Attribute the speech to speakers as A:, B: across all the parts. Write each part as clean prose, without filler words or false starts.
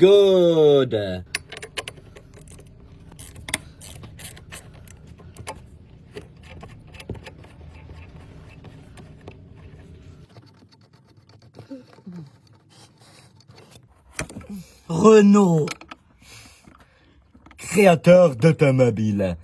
A: Good. Renault, créateur d'automobiles.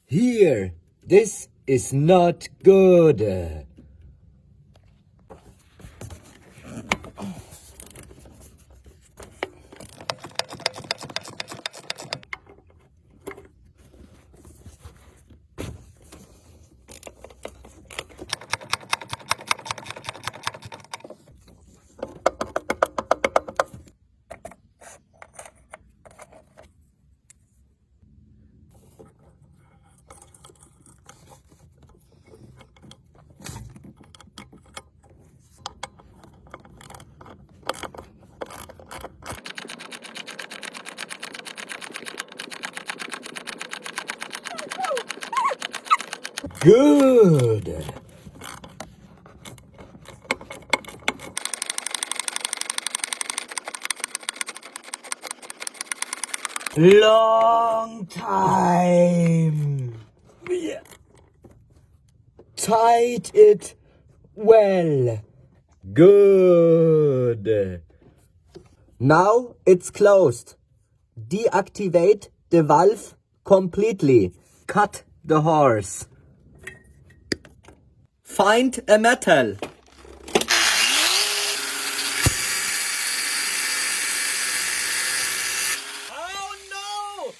A: Here, this is not good. Good. Long time. Yeah. Tied it well. Good. Now it's closed. Deactivate the valve completely. Cut the horse. Find a metal. Oh no!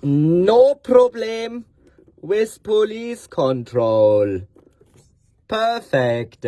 A: No problem with police control. Perfect.